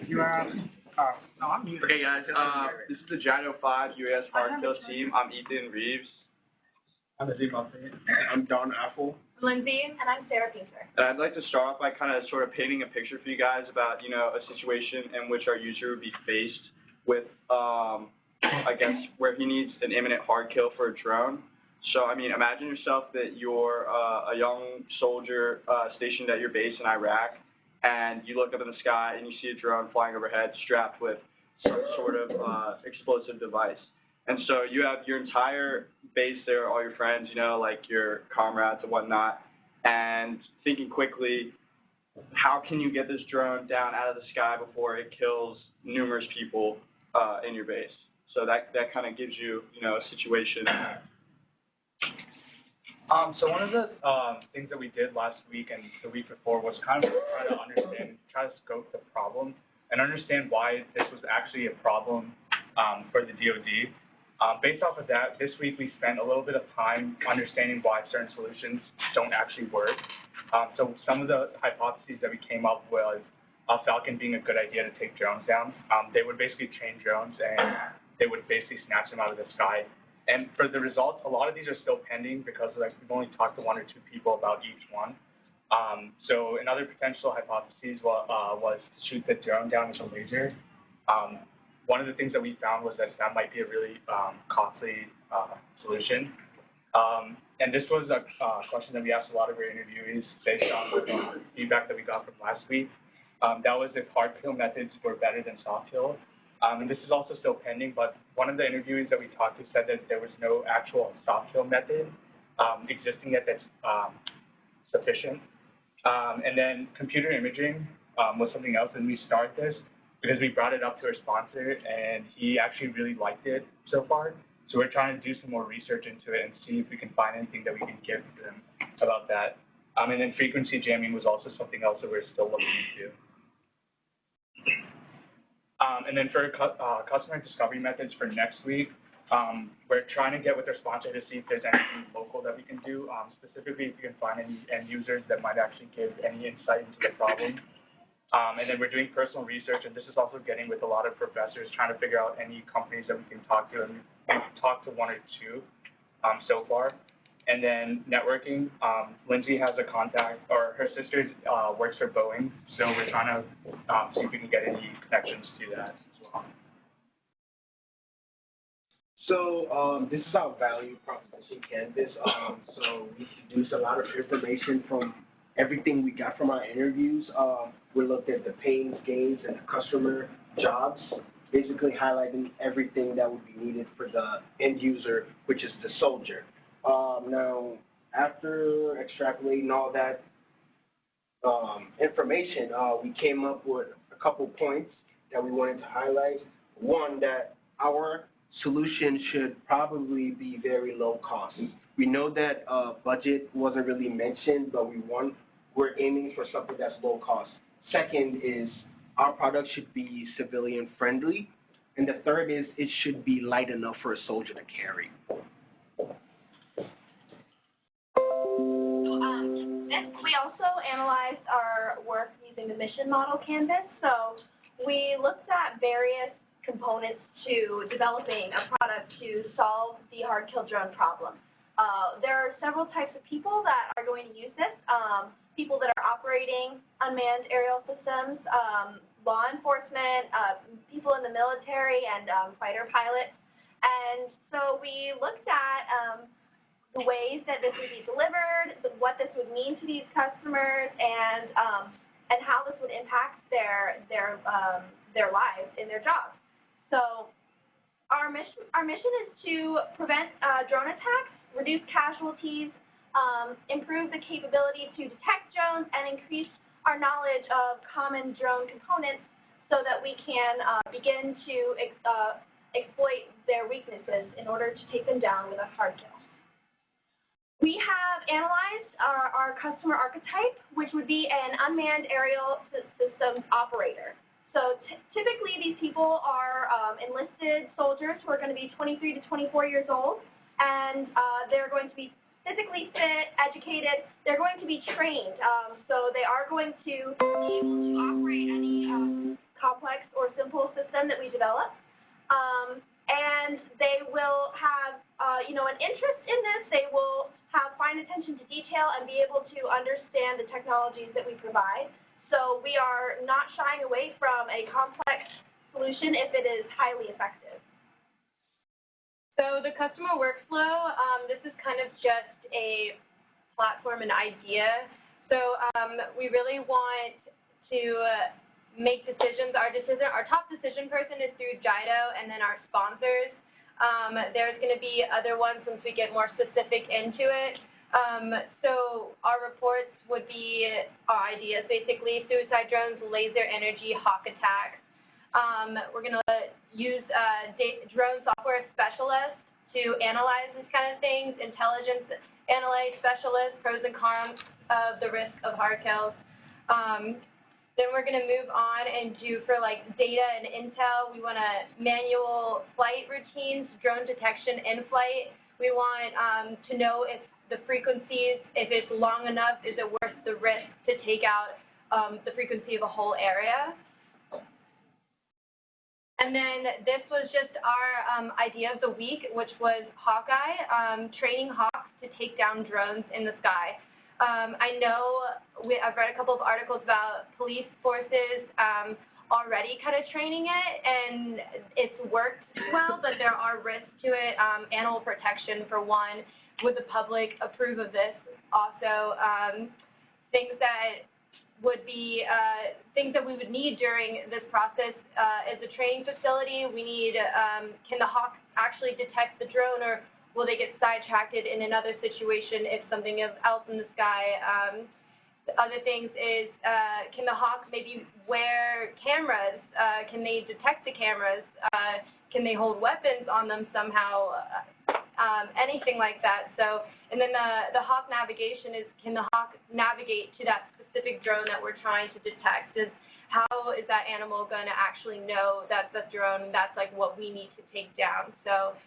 UAS. No, I'm muted. Okay, guys. This is the Gyno 5 UAS Hard Kill team. I'm Ethan Reeves. I'm Azim Alfred. I'm Don Apple. Lindsay, and I'm Sarah Pinker. And I'd like to start off by kind of sort of painting a picture for you guys about, a situation in which our user would be faced with, I guess, where he needs an imminent hard kill for a drone. So, I mean, imagine yourself that you're a young soldier stationed at your base in Iraq, and you look up in the sky and you see a drone flying overhead strapped with some sort of explosive device. And so you have your entire base there, all your friends, like your comrades and whatnot, and thinking quickly, how can you get this drone down out of the sky before it kills numerous people in your base? So that kind of gives you, a situation. So one of the things that we did last week and the week before was kind of try to scope the problem and understand why this was actually a problem for the DoD. Based off of that, this week we spent a little bit of time understanding why certain solutions don't actually work. So some of the hypotheses that we came up with, Falcon being a good idea to take drones down. They would basically train drones and they would basically snatch them out of the sky. And for the results, a lot of these are still pending because we've only talked to 1 or 2 people about each one. So another potential hypothesis was to shoot the drone down with a laser. One of the things that we found was that might be a really costly solution. And this was a question that we asked a lot of our interviewees based on the feedback that we got from last week. That was if hard kill methods were better than soft kill. And this is also still pending, but one of the interviewees that we talked to said that there was no actual soft kill method existing yet that's sufficient. And then computer imaging was something else, and we started this because we brought it up to our sponsor, and he actually really liked it so far. So we're trying to do some more research into it and see if we can find anything that we can give to them about that. And then frequency jamming was also something else that we're still looking into. And then for customer discovery methods for next week, we're trying to get with our sponsor to see if there's anything local that we can do, specifically if we can find any end users that might actually give any insight into the problem. And then we're doing personal research, and this is also getting with a lot of professors, trying to figure out any companies that we can talk to, and we've talked to 1 or 2 so far. And then networking, Lindsay has a contact, or her sister works for Boeing, so we're trying to see if we can get any connections to that as well. So this is our value proposition canvas. So we produced a lot of information from everything we got from our interviews. We looked at the pains, gains, and the customer jobs, basically highlighting everything that would be needed for the end user, which is the soldier. Now, after extrapolating all that information, we came up with a couple points that we wanted to highlight. One, that our solution should probably be very low cost. We know that budget wasn't really mentioned, but we're aiming for something that's low cost. Second is our product should be civilian friendly. And the third is it should be light enough for a soldier to carry. We also analyzed our work using the mission model canvas. So we looked at various components to developing a product to solve the hard kill drone problem. There are several types of people that are going to use this. People that are operating unmanned aerial systems, law enforcement, people in the military, and fighter pilots. And so we looked at the ways that this would be delivered, what this would mean to these customers, and how this would impact their lives in their jobs. So our mission is to prevent drone attacks, reduce casualties, improve the capability to detect drones, and increase our knowledge of common drone components so that we can begin to exploit their weaknesses in order to take them down with a hard kill. We have analyzed our customer archetype, which would be an unmanned aerial systems operator. So typically these people are enlisted soldiers who are going to be 23 to 24 years old, and they're going to be physically fit, educated. They're going to be trained, so they are going to be able to operate any complex understand the technologies that we provide. So we are not shying away from a complex solution if it is highly effective. So the customer workflow, this is kind of just a platform and idea. So we really want to make decisions. Our top decision person is through JIDO, and then our sponsors. There's going to be other ones once we get more specific into it. So our reports would be our ideas, basically: suicide drones, laser energy, hawk attacks. We're going to use drone software specialists to analyze these kind of things, intelligence analytics specialists, pros and cons of the risk of hard kills. Then we're going to move on and do, for like data and intel, we want manual flight routines, drone detection in flight. We want to know if the frequencies, if it's long enough, is it worth the risk to take out the frequency of a whole area. And then this was just our idea of the week, which was Hawkeye, training hawks to take down drones in the sky. I know I've read a couple of articles about police forces already kind of training it, and it's worked well, but there are risks to it. Animal protection, for one. Would the public approve of this? Also, things that would be things that we would need during this process as a training facility. We need, can the hawk actually detect the drone, or will they get sidetracked in another situation if something else in the sky? The other things is, can the hawk maybe wear cameras? Can they detect the cameras? Can they hold weapons on them somehow? Anything like that. So, and then the hawk navigation is, can the hawk navigate to that specific drone that we're trying to detect? How is that animal going to actually know that the drone, that's like what we need to take down? So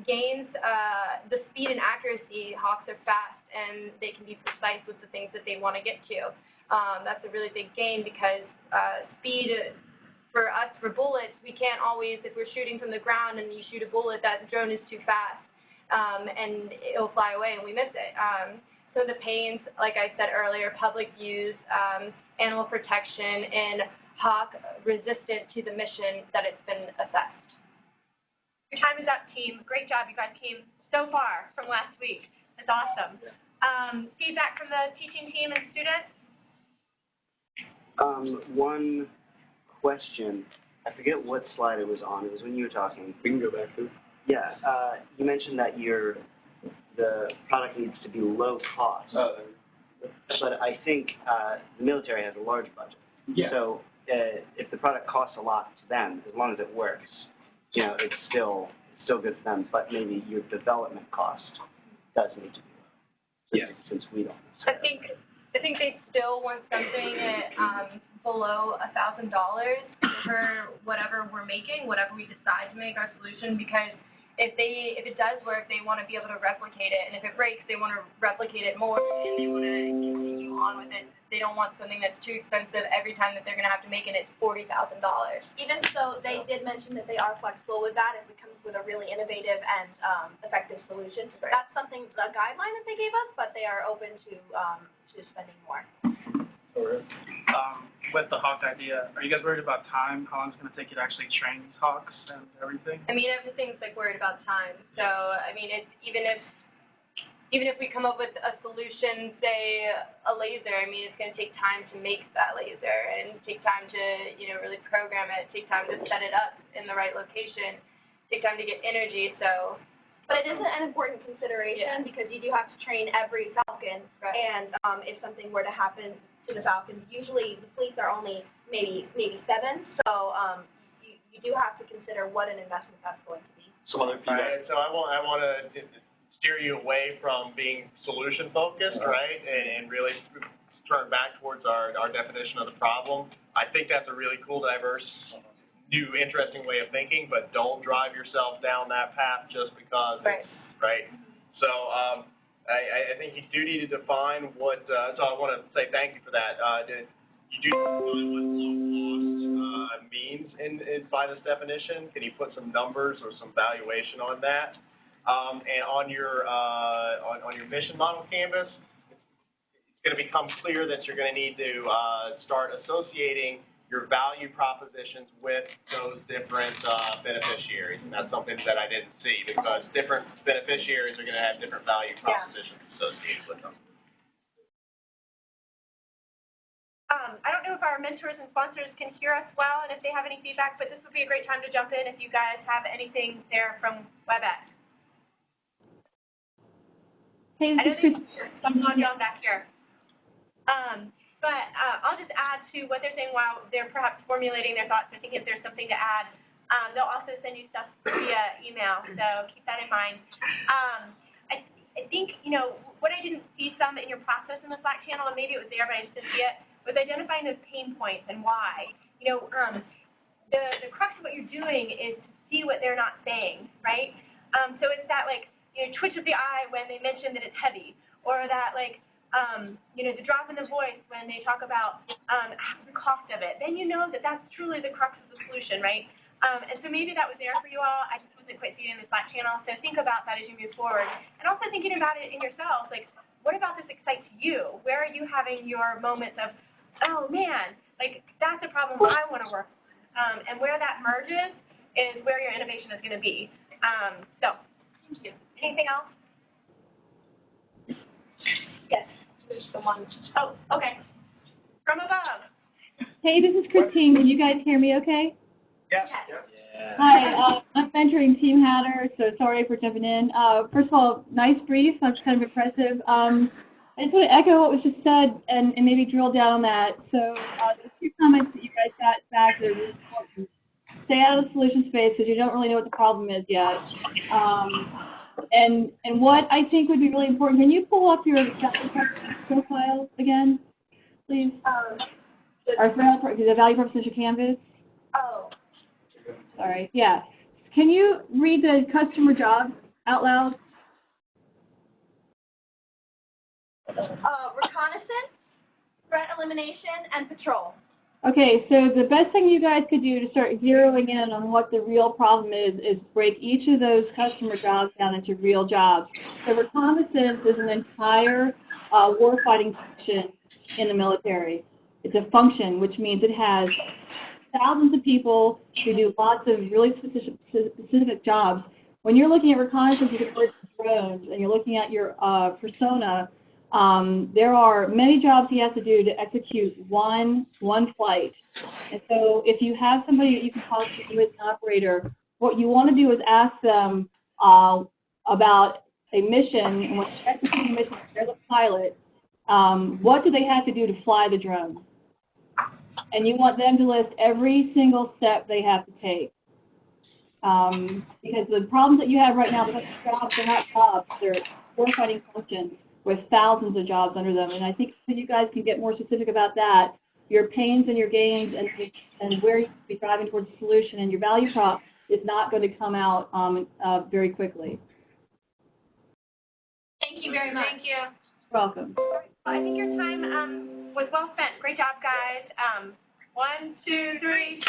gains, the speed and accuracy. Hawks are fast and they can be precise with the things that they want to get to. That's a really big gain, because speed, for us, for bullets, we can't always, if we're shooting from the ground and you shoot a bullet, that drone is too fast, and it'll fly away and we miss it. So the pains, like I said earlier, public use, animal protection, and hawk resistant to the mission that it's been assessed. Your time is up, team. Great job. You guys came so far from last week. That's awesome. Feedback from the teaching team and students? One question. I forget what slide it was on. It was when you were talking. We can go back to. Yeah. You mentioned that the product needs to be low cost. But I think the military has a large budget. Yeah. So if the product costs a lot to them, as long as it works, you know, it's still good for them. But maybe your development cost does need to be low. Since we don't. I think they still want something at below $1,000 for whatever we're making, whatever we decide to make our solution, because if it does work, they want to be able to replicate it, and if it breaks, they want to replicate it more, and they want to continue on with it. They don't want something that's too expensive every time that they're going to have to make it. It's $40,000. Even so, they did mention that they are flexible with that if it comes with a really innovative and effective solution. Right. That's something, a guideline that they gave us, but they are open to spending more. With the hawk idea, are you guys worried about time? How long it's going to take you to actually train these hawks and everything? I mean, everything's like worried about time. So, I mean, it's even if we come up with a solution, say a laser, I mean, it's going to take time to make that laser, and take time to, you know, really program it, take time to set it up in the right location, take time to get energy. So, but it is an important consideration, because you do have to train every Falcon, right. And if something were to happen to the Falcons, usually the fleets are only maybe 7, so you do have to consider what an investment that's going to be. Some other feedback. Right, so I want to steer you away from being solution focused, right, and really turn back towards our definition of the problem. I think that's a really cool, diverse, new, interesting way of thinking, but don't drive yourself down that path just because it's right. So I think you do need to define what. So I want to say thank you for that. You do define what low cost means by this definition. Can you put some numbers or some valuation on that? And on your mission model canvas, it's gonna become clear that you're gonna need to, start associating your value propositions with those different, beneficiaries. And that's something that I didn't see, because different beneficiaries are gonna have different value propositions associated with them. I don't know if our mentors and sponsors can hear us well and if they have any feedback, but this would be a great time to jump in if you guys have anything there from WebEx. Hey, I know this is there's some on back here. But I'll just add to what they're saying while they're perhaps formulating their thoughts. I think if there's something to add, they'll also send you stuff via email, so keep that in mind. I think, what I didn't see some in your process in the Slack channel, and maybe it was there, but I just didn't see it, was identifying those pain points and why. The crux of what you're doing is to see what they're not saying, right? So it's that, twitch of the eye when they mention that it's heavy, or that, the drop in the voice when they talk about the cost of it. Then you know that that's truly the crux of the solution, right? And so maybe that was there for you all. I just wasn't quite seeing it in the Slack channel. So think about that as you move forward. And also thinking about it in yourselves, what about this excites you? Where are you having your moments of, oh man, that's a problem I want to work on. And where that merges is where your innovation is going to be. So, thank you. Anything else? Yes, there's someone. Oh, okay. From above. Hey, this is Christine. Can you guys hear me okay? Yes. Hi, I'm mentoring Team Hatter, so sorry for jumping in. First of all, nice brief. That's kind of impressive. I just want to echo what was just said and maybe drill down on that. So the two comments that you guys got back that are really important. Stay out of the solution space because you don't really know what the problem is yet. And what I think would be really important, can you pull up your profile again, please? Or the value proposition canvas? Oh. Sorry, yeah. Can you read the customer jobs out loud? Reconnaissance, threat elimination, and patrol. Okay, so the best thing you guys could do to start zeroing in on what the real problem is break each of those customer jobs down into real jobs. So reconnaissance is an entire warfighting function in the military. It's a function, which means it has thousands of people who do lots of really specific jobs. When you're looking at reconnaissance with drones and you're looking at your persona, there are many jobs he has to do to execute one flight. And so if you have somebody that you can talk to with an operator, what you want to do is ask them about a mission, and when they're executing a mission, they're the pilot, what do they have to do to fly the drone? And you want them to list every single step they have to take. Because the problems that you have right now, because jobs are not jobs, they're warfighting functions with thousands of jobs under them. And I think so you guys can get more specific about that, your pains and your gains and where you should be driving towards a solution, and your value prop is not going to come out very quickly. Thank you very much. Thank you. You're welcome. I think your time was well spent. Great job, guys. 1, 2, 3.